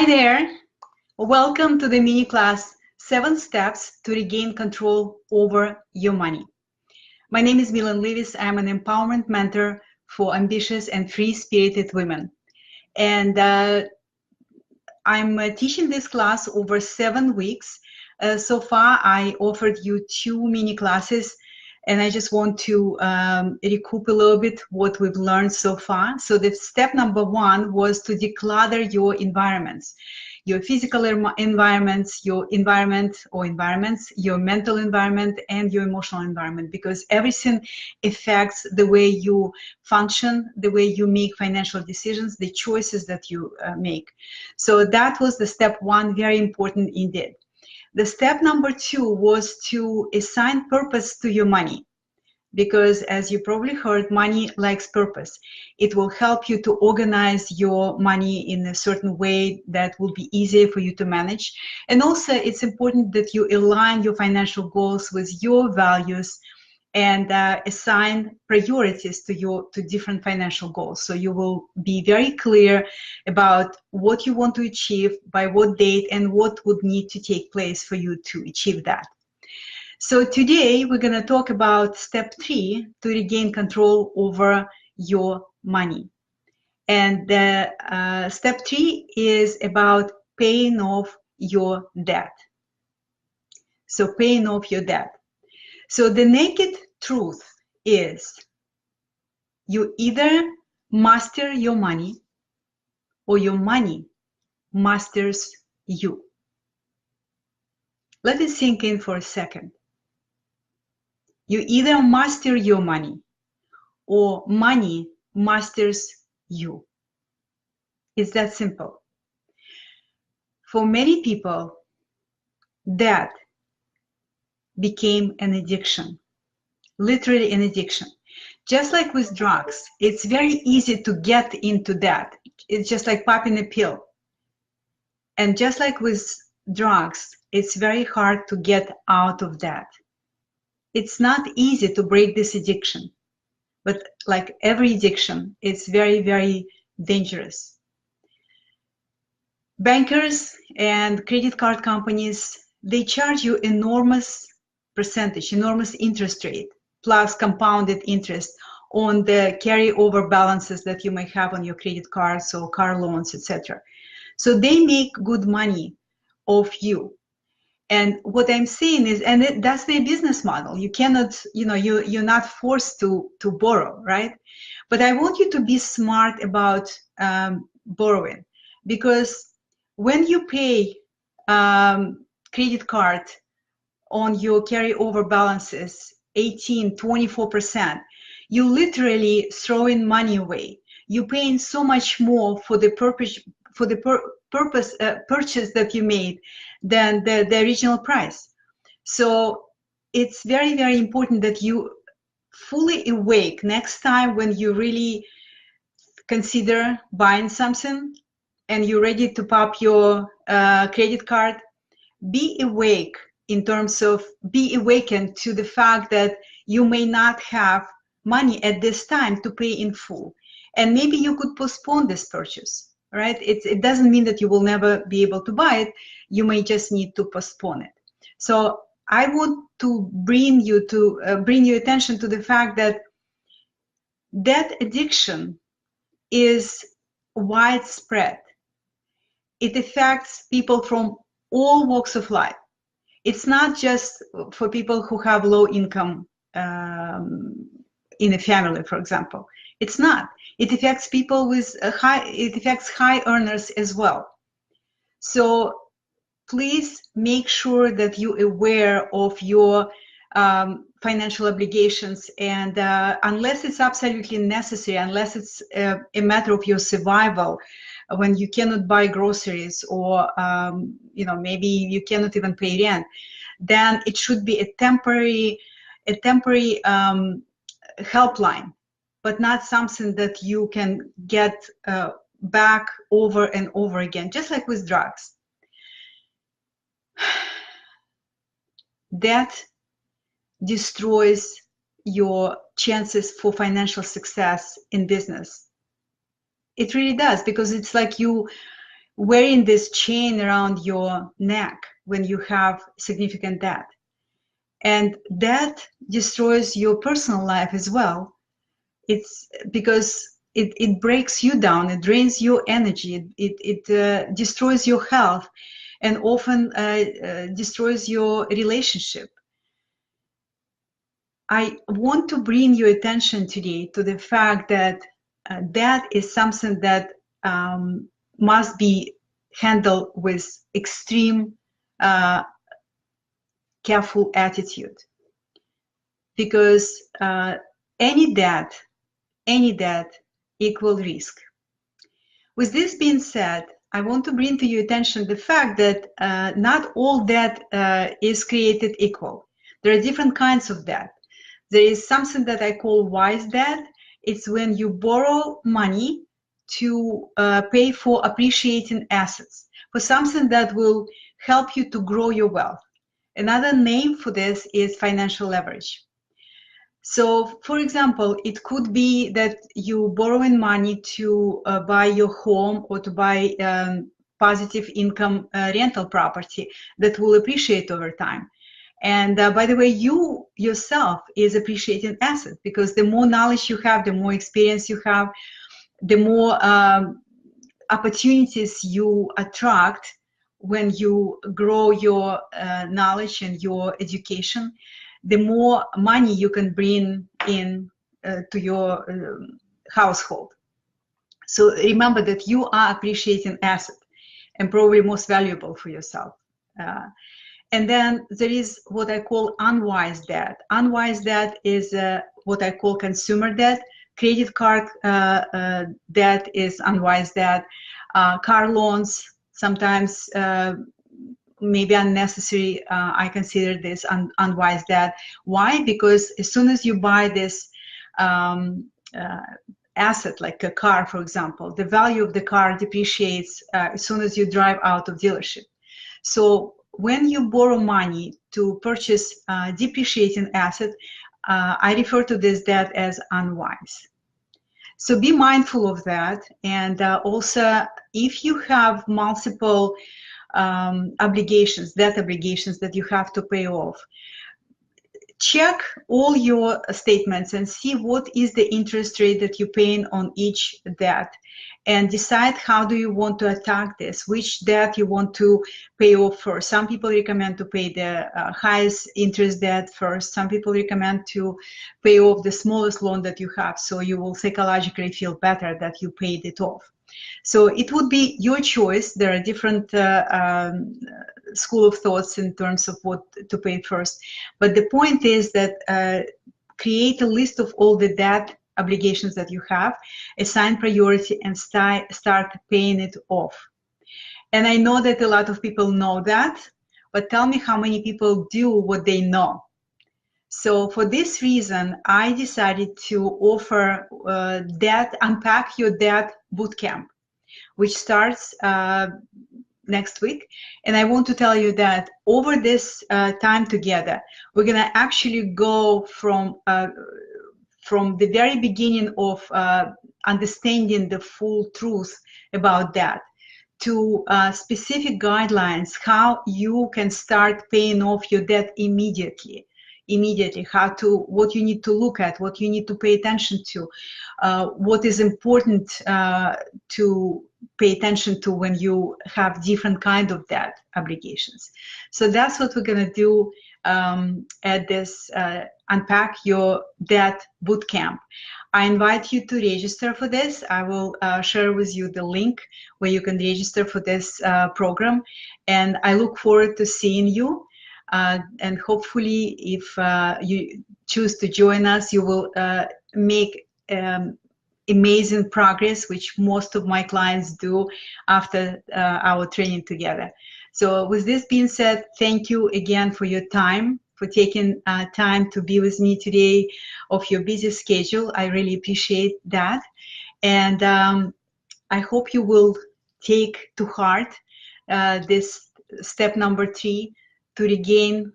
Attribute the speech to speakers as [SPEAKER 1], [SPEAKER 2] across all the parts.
[SPEAKER 1] there, welcome to the mini class 7 Steps to Regain Control Over Your Money. My name is Millen Livis. I'm an empowerment mentor for ambitious and free-spirited women. And I'm teaching this class over 7 weeks. So far, I offered you 2 mini classes, and I just want to recoup a little bit what we've learned so far. So the step number 1 was to declutter your environments, your physical environments, your environments, your mental environment, and your emotional environment, because everything affects the way you function, the way you make financial decisions, the choices that you make. So that was the step 1, very important indeed. The step number 2 was to assign purpose to your money, because as you probably heard, money likes purpose. It will help you to organize your money in a certain way that will be easier for you to manage. And also it's important that you align your financial goals with your values and assign priorities to different financial goals. So you will be very clear about what you want to achieve, by what date, and what would need to take place for you to achieve that. So today we're going to talk about step 3 to regain control over your money. And step 3 is about paying off your debt. So paying off your debt. So the naked truth is you either master your money or your money masters you. Let it sink in for a second. You either master your money or money masters you. It's that simple. For many people, debt became an addiction, literally an addiction. Just like with drugs, it's very easy to get into that. It's just like popping a pill. And just like with drugs, it's very hard to get out of that. It's not easy to break this addiction, but like every addiction, it's very, very dangerous. Bankers and credit card companies, they charge you enormous percentage, enormous interest rate, plus compounded interest on the carryover balances that you may have on your credit cards or car loans, etc. So they make good money off you. And what I'm saying is, and that's their business model. You cannot, you're not forced to borrow, right? But I want you to be smart about borrowing, because when you pay credit card on your carryover balances 18, 24%, you literally throwing money away. You're paying so much more for the purchase that you made than the original price. So it's very, very important that you fully awake next time when you really consider buying something and you're ready to pop your credit card. Be awake in terms of be awakened to the fact that you may not have money at this time to pay in full, and maybe you could postpone this purchase, right? It doesn't mean that you will never be able to buy it. You may just need to postpone it. So I want to bring your attention to the fact that debt addiction is widespread. It affects people from all walks of life. It's not just for people who have low income in a family, for example. It's not. It affects people with it affects high earners as well. So please make sure that you're aware of your financial obligations, and unless it's absolutely necessary, unless it's a matter of your survival, when you cannot buy groceries or maybe you cannot even pay rent, then it should be a temporary helpline, but not something that you can get back over and over again, just like with drugs. Debt destroys your chances for financial success in business. It really does, because it's like wearing this chain around your neck when you have significant debt. And that destroys your personal life as well. It's because it breaks you down, it drains your energy, it destroys your health, and often destroys your relationship. I want to bring your attention today to the fact that that is something that must be handled with extreme careful attitude, because any debt equal risk. With this being said, I want to bring to your attention the fact that not all debt is created equal. There are different kinds of debt. There is something that I call wise debt. It's when you borrow money to pay for appreciating assets, for something that will help you to grow your wealth. Another name for this is financial leverage. So, for example, it could be that you borrowing money to buy your home or to buy positive income rental property that will appreciate over time. And by the way, you yourself is appreciating asset, because the more knowledge you have, the more experience you have, the more opportunities you attract when you grow your knowledge and your education, the more money you can bring in to your household. So remember that you are appreciating asset and probably most valuable for yourself. And then there is what I call unwise debt. Unwise debt is what I call consumer debt. Credit card debt is unwise debt. Car loans, sometimes maybe unnecessary. I consider this unwise debt. Why? Because as soon as you buy this asset, like a car, for example, the value of the car depreciates as soon as you drive out of dealership. So when you borrow money to purchase depreciating asset, I refer to this debt as unwise. So be mindful of that. And also, if you have multiple obligations, debt obligations that you have to pay off, check all your statements and see what is the interest rate that you're paying on each debt, and decide how do you want to attack this, which debt you want to pay off first. Some people recommend to pay the highest interest debt first. Some people recommend to pay off the smallest loan that you have, so you will psychologically feel better that you paid it off. So it would be your choice. There are different school of thoughts in terms of what to pay first. But the point is that create a list of all the debt obligations that you have, assign priority, and start paying it off. And I know that a lot of people know that, but tell me how many people do what they know. So for this reason, I decided to offer Unpack Your Debt Bootcamp, which starts next week. And I want to tell you that over this time together, we're going to actually go from the very beginning of understanding the full truth about that to specific guidelines, how you can start paying off your debt immediately, what you need to look at, what you need to pay attention to, what is important to pay attention to when you have different kind of debt obligations. So that's what we're going to do at this Unpack Your Debt Bootcamp. I invite you to register for this. I will share with you the link where you can register for this program, and I look forward to seeing you. And hopefully, if you choose to join us, you will make amazing progress, which most of my clients do after our training together. So with this being said, thank you again for your time, for taking time to be with me today of your busy schedule. I really appreciate that. And I hope you will take to heart this step number 3, to regain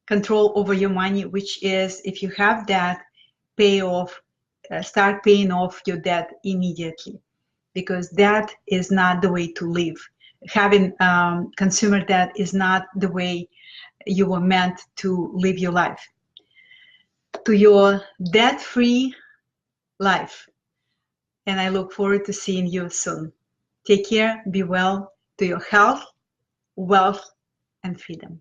[SPEAKER 1] control over your money, which is, if you have debt, start paying off your debt immediately, because that is not the way to live. having consumer debt is not the way you were meant to live your life. To your debt-free life. And I look forward to seeing you soon. Take care, be well, to your health, wealth, and freedom.